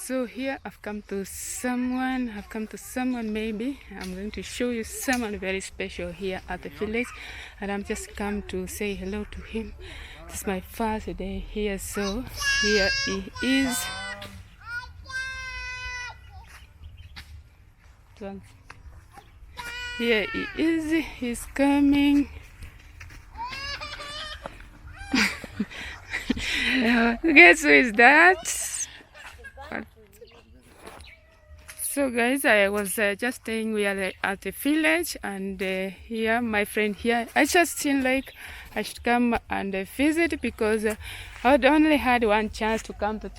So here I've come to someone, maybe. I'm going to show you someone very special here at the village. And I'm just come to say hello to him. This is my first day here, so here he is. Here he is, he's coming. Guess who is that? So guys, I was just saying we are at the village, and here my friend here, I just feel like I should come and visit because I had only had one chance to come to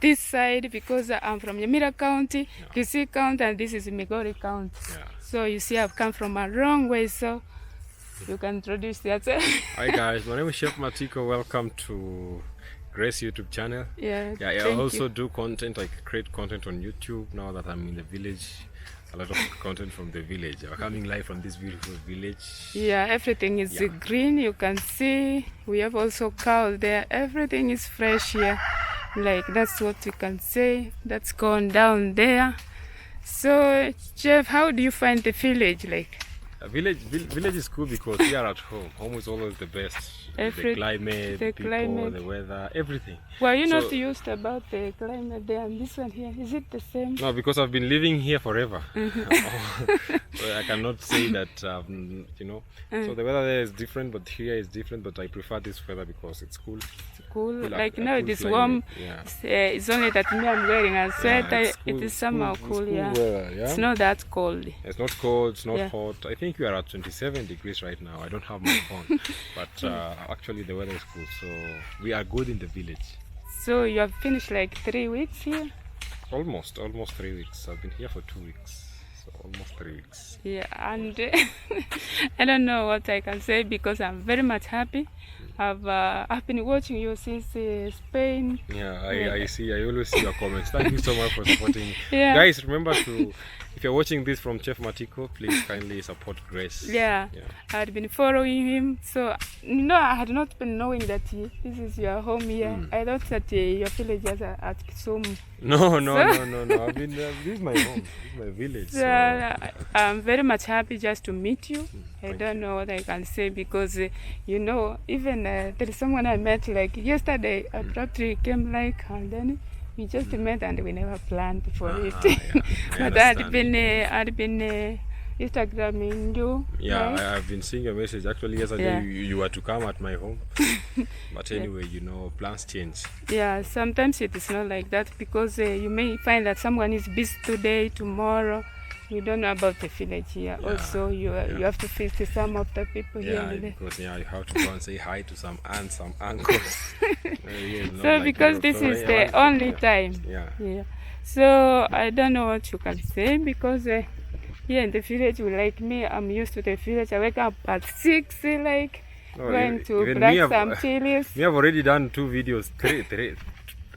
this side because I'm from Nyamira County, Kisii County, and this is Migori County. Yeah. So you see I've come from a long way, so you can introduce yourself. Hi guys, my name is Chefmatiko. Welcome to Grace YouTube channel. I also do content. I create content on YouTube now that I'm in the village. A lot of content from the village. I'm coming live from this beautiful village. Yeah, everything is green. You can see we have also cows there. Everything is fresh here. Like that's what you can say. That's gone down there. So Jeff, how do you find the village like? Village is cool because we are at home. Home is always the best. The climate, the people, the weather, everything. Well, you're not used about the climate there, and this one here, is it the same? No, because I've been living here forever. So I cannot say that, So the weather there is different, but here is different. But I prefer this weather because it's cool. Cool. Like now it is warm. Yeah. It's only that me I'm wearing a sweater. Yeah, cool. It is somehow cool. Weather, yeah. It's not that cold. It's not cold. It's not hot. I think we are at 27 degrees right now. I don't have my phone, but actually the weather is cool. So we are good in the village. So you have finished like 3 weeks here? Almost 3 weeks. I've been here for 2 weeks. So almost 3 weeks. Yeah, and I don't know what I can say because I'm very much happy. I've been watching you since Spain. I see. I always see your comments. Thank you so much for supporting. Guys, remember to, if you're watching this from Chefmatiko, please kindly support Grace. I had been following him, so I had not been knowing that this is your home here. I thought that your village is at Kisumu. No. I've been. This is my home. This is my village. So I'm very much happy just to meet you. I don't know what I can say because even there is someone I met like yesterday. Abruptly came like, and then we just met and we never planned for it. But I'd been Instagramming you. Right? I've been seeing your message. Actually, yesterday you were to come at my home. But anyway, plans change. Yeah, sometimes it is not like that because you may find that someone is busy today, tomorrow. You don't know about the village here. Also, you have to visit some of the people here. Because you have to go and say hi to some aunts, some uncles. So because this is the only time. So I don't know what you can say because here in the village, like me, I'm used to the village. I wake up at 6, going to plant some chilies. We have already done 2 videos.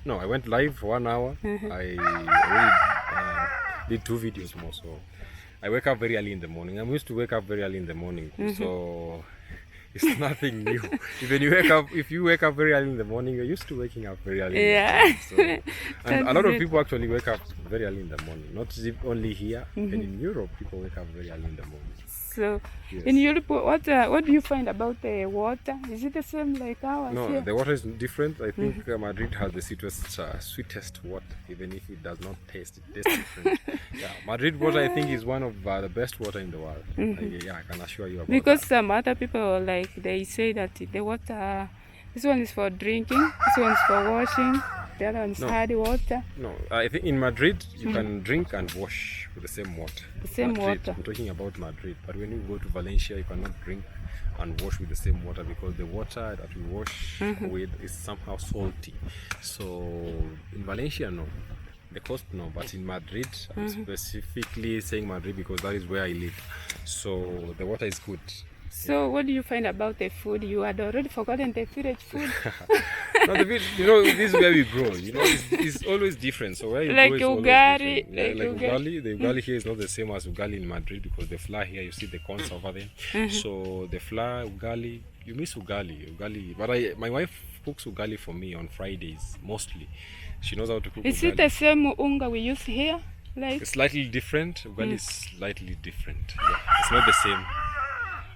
I went live for 1 hour. I already did 2 videos more, so I wake up very early in the morning. I'm used to wake up very early in the morning, so it's nothing new. If you wake up very early in the morning, you're used to waking up very early. And a lot of people actually wake up very early in the morning. Not only here, and in Europe, people wake up very early in the morning. So in Europe, what do you find about the water? Is it the same like ours? No, here? The water is different. I think Madrid has the sweetest water, even if it does not taste. It tastes different. Madrid water I think is one of the best water in the world. I can assure you about because that. Some other people they say that the water, this one is for drinking, this one is for washing, the other one is hard water. No, I think in Madrid you can drink and wash with the same water. The same water. I'm talking about Madrid, but when you go to Valencia, you cannot drink and wash with the same water because the water that we wash with is somehow salty. So in Valencia, no. The coast, no. But in Madrid, I'm specifically saying Madrid because that is where I live. So the water is good. So what do you find about the food? You had already forgotten the village food. No, this is where we grow. It's always different. So where you grow is always different. Like ugali. The ugali here is not the same as ugali in Madrid because the flour here, you see the corns over there. So the flour, ugali, you miss ugali. But my wife cooks ugali for me on Fridays mostly. She knows how to cook. Is it the same unga we use here? Like it's slightly different. Ugali is slightly different. Yeah, it's not the same.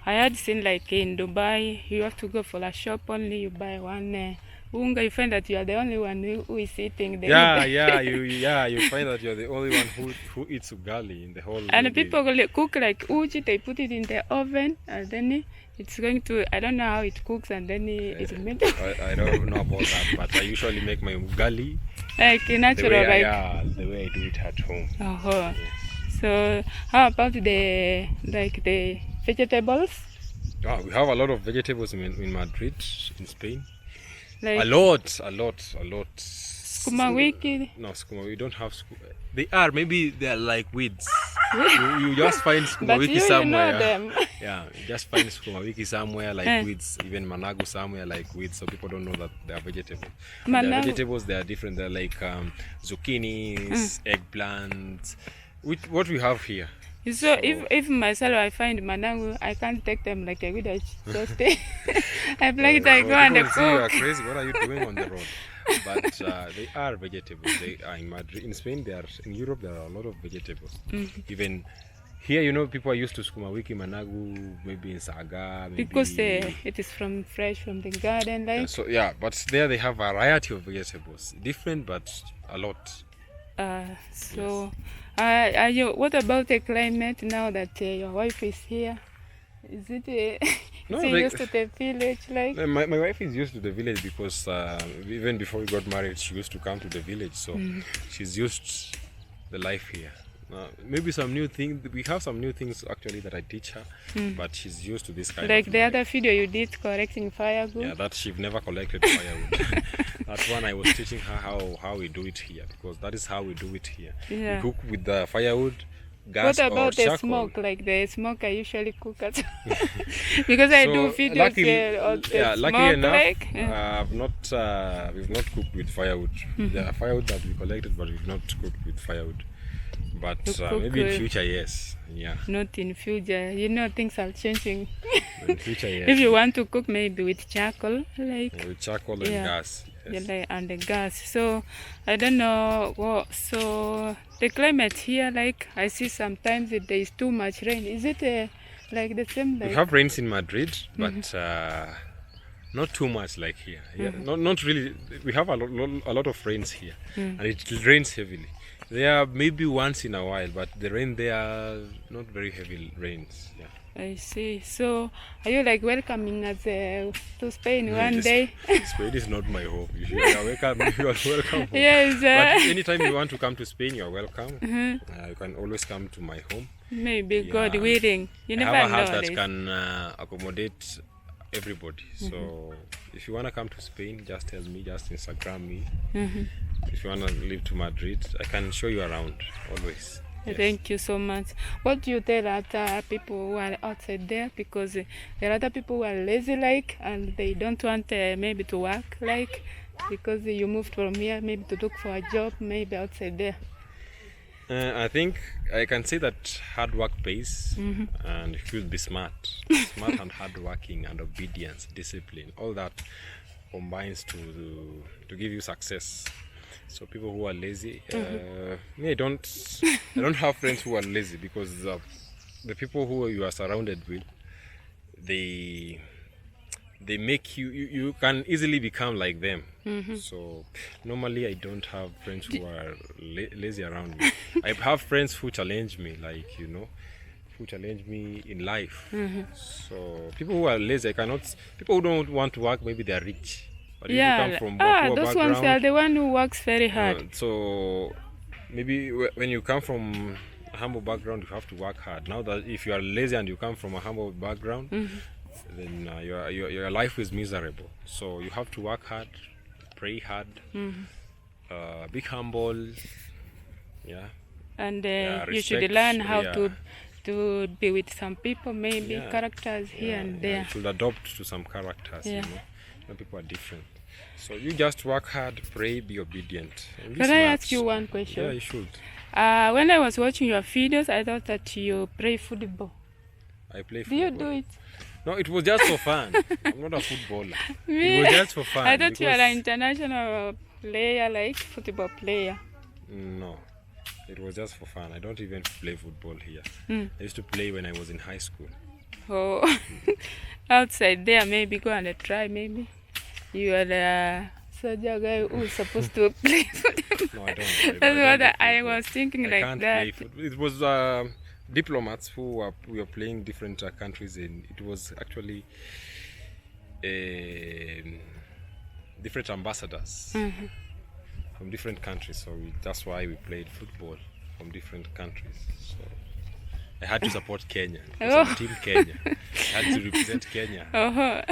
I had seen like in Dubai, you have to go for a shop only. You buy one unga. You find that you are the only one who is eating the. You find that you're the only one who eats ugali in the whole. And people cook like uji. They put it in the oven, and then it's going to. I don't know how it cooks, and then it's made. I don't know about that, but I usually make my ugali like natural, the way I do it at home. Yes. So how about the vegetables? Oh, we have a lot of vegetables in Madrid, in Spain. Like a lot. Skuma wiki? No, skuma. We don't have skuma. They are, maybe they're like weeds. you just find skuma wiki somewhere. Know them. Yeah, you just find skuma wiki somewhere like weeds. Even managu somewhere like weeds. So people don't know that they are vegetables. They are vegetables. They are different. They're like zucchinis, eggplants. What we have here. So if myself I find managu, I can't take them like a village. So stay. I play it. I go and cook. You are crazy. What are you doing on the road? But they are vegetables. They are in Madrid. In Spain, they are. In Europe, there are a lot of vegetables. Even here, you know, people are used to skuma wiki, managu, maybe in saga. Maybe because it is fresh from the garden, like. But there they have a variety of vegetables, different but a lot. What about the climate now that your wife is here? Is it used to the village? Like my wife is used to the village because even before we got married, she used to come to the village, so she's used the life here. Maybe some new things. We have some new things actually that I teach her, but she's used to this kind of like the life. other video you did collecting firewood. Yeah, that she've never collected firewood. That's one I was teaching her how we do it here, because that is how we do it here. Yeah. We cook with the firewood, gas, what about or charcoal. The smoke? Like the smoke I usually cook at because I do videos here on the smoke. Luckily enough, like we've not cooked with firewood. There are firewood that we collected, but we've not cooked with firewood. But maybe in future, yes. Yeah. Not in future. You know, things are changing. In future, yes. If you want to cook, maybe with charcoal, like. With charcoal and gas. Yes. Yeah, and the gas. So I don't know. So the climate here, like I see sometimes there is too much rain. Is it like the same? Like? We have rains in Madrid, but not too much like here. Yeah, not really. We have a lot of rains here, and it rains heavily. There are maybe once in a while, but the rain there are not very heavy rains. Yeah. I see. So, are you like welcoming us to Spain one day? Spain is not my home. You are welcome. You are welcome home. Yes. But anytime you want to come to Spain, you are welcome. You can always come to my home. Maybe God willing. You never know. I have a house that can accommodate everybody. So, if you want to come to Spain, just tell me. Just Instagram me. If you want to live to Madrid, I can show you around always. Yes. Thank you so much. What do you tell other people who are outside there? Because there are other people who are lazy, like, and they don't want maybe to work, like, because you moved from here, maybe to look for a job, maybe outside there. I think I can say that hard work pays, and you should be smart and hardworking and obedience, discipline. All that combines to give you success. So people who are lazy, I don't have friends who are lazy, because the people who you are surrounded with, they make you can easily become like them. So normally I don't have friends who are lazy around me. I have friends who challenge me, like, who challenge me in life. So people who are lazy, people who don't want to work, maybe they are rich. But if you come from those ones are the one who works very hard. So maybe when you come from a humble background, you have to work hard. Now that if you are lazy and you come from a humble background, then your life is miserable. So you have to work hard, pray hard, be humble, and you should learn how to be with some people, maybe characters here and there. You should adopt to some characters. People are different. So you just work hard, pray, be obedient. Can I ask you one question? Yeah, you should. When I was watching your videos, I thought that you play football. I play football. Do you do it? No, it was just for fun. I'm not a footballer. It was just for fun. I thought you were an international player, like football player. No, it was just for fun. I don't even play football here. I used to play when I was in high school. Oh, outside there, maybe go and try. Maybe you are the soldier guy who's supposed to play football. No, I don't. That's what I was thinking, like can't that. Play football. It was diplomats who were playing different countries in. It was actually different ambassadors from different countries. So that's why we played football from different countries. So I had to support Kenya. Team Kenya. I had to represent Kenya. Yeah.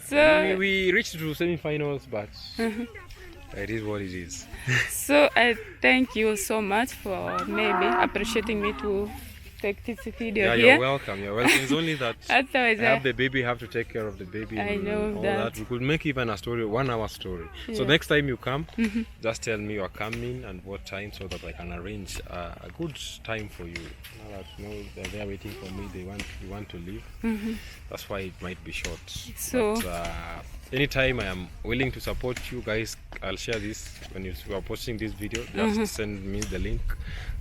So we reached to semi-finals, but it is what it is. So I thank you so much for maybe appreciating me to take this video here. You're welcome. You're welcome. It's only that otherwise I have the baby, have to take care of the baby. I know all that. We could make even a story, 1 hour story. Yeah. So next time you come, just tell me you're coming and what time, so that I can arrange a good time for you. Now that they're waiting for me, they want to leave. That's why it might be short. So but, anytime I am willing to support you guys, I'll share this when you are posting this video. Just send me the link,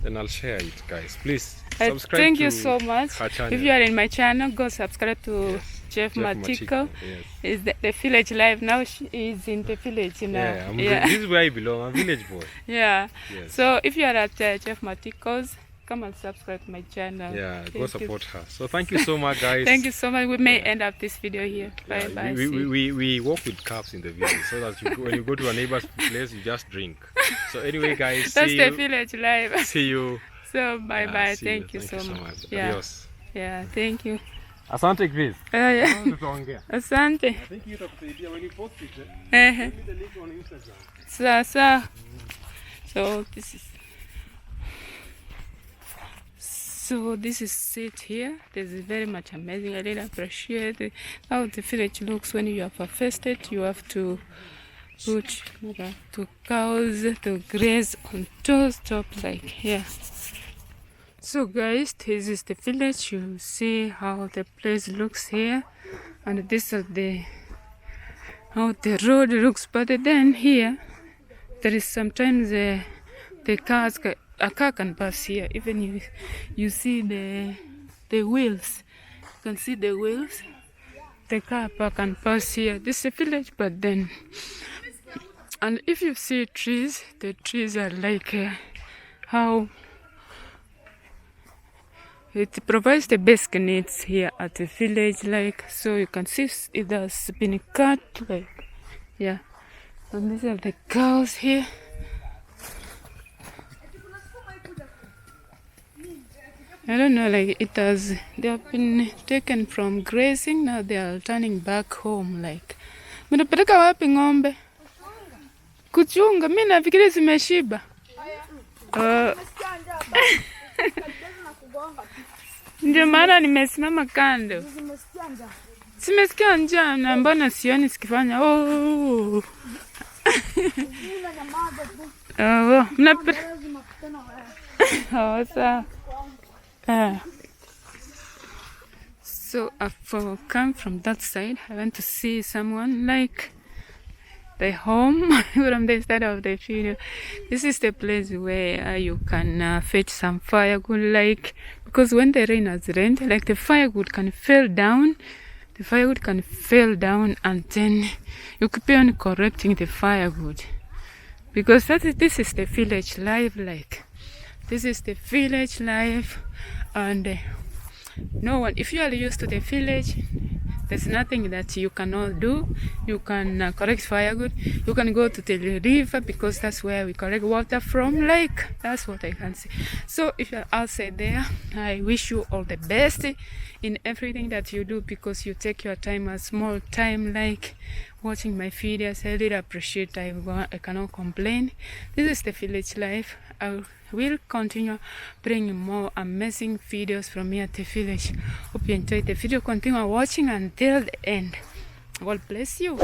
then I'll share it, guys. Please subscribe. Thank you so much. If you are in my channel, go subscribe to Chefmatiko. Yes. Is the village life now? She is in the village now. Yeah, this is where I belong. I'm a village boy. Yeah. Yes. So if you are at Chefmatiko's, come and subscribe to my channel. Yeah, go support her. So thank you so much, guys. Thank you so much. We may end up this video here. Bye bye. We walk with cups in the village, so that when you go to a neighbor's place, you just drink. So anyway, guys, that's the village life. See you. So bye bye. Thank you so much. Yeah. Adios. Yeah. Thank you. Asante, Chris. Yeah. Asante. I think you talk to when you post it. Send me the link on Instagram. So this is it here. This is very much amazing. I really appreciate how the village looks when you have harvested. You have to put two cows to graze on those tops, like here. So guys, this is the village. You see how the place looks here, and this is how the road looks. But then here there is sometimes the cars. A car can pass here. Even you see the wheels. You can see the wheels. The car can pass here. This is a village, but then, and if you see trees, the trees are like how it provides the basic needs here at the village. Like, so you can see it has been cut. Like, yeah. And these are the cows here. I don't know, like they have been taken from grazing, now they are turning back home. Like, mnapeleka wapi ng'ombe? Kuchunga, mimi nafikiria zimeshiba. Ndio maana nimesimama kando. Simesikia njaa, na mbona sioni sikifanya sawa. So I've come from that side. I went to see someone, like the home from the start of the video. This is the place where you can fetch some firewood, like, because when the rain has rained, like, the firewood can fall down. The firewood can fall down, and then you keep on correcting the firewood, because this is the village life. Like, this is the village life. And no one, if you are used to the village, there's nothing that you cannot do. You can collect firewood. You can go to the river, because that's where we collect water from. Like, that's what I can say. So if you're outside there, I wish you all the best in everything that you do, because you take your time, a small time, like watching my videos. I really appreciate. I cannot complain. This is the village life. I will continue bringing more amazing videos from here at the village. Hope you enjoyed the video. Continue watching until the end. God bless you.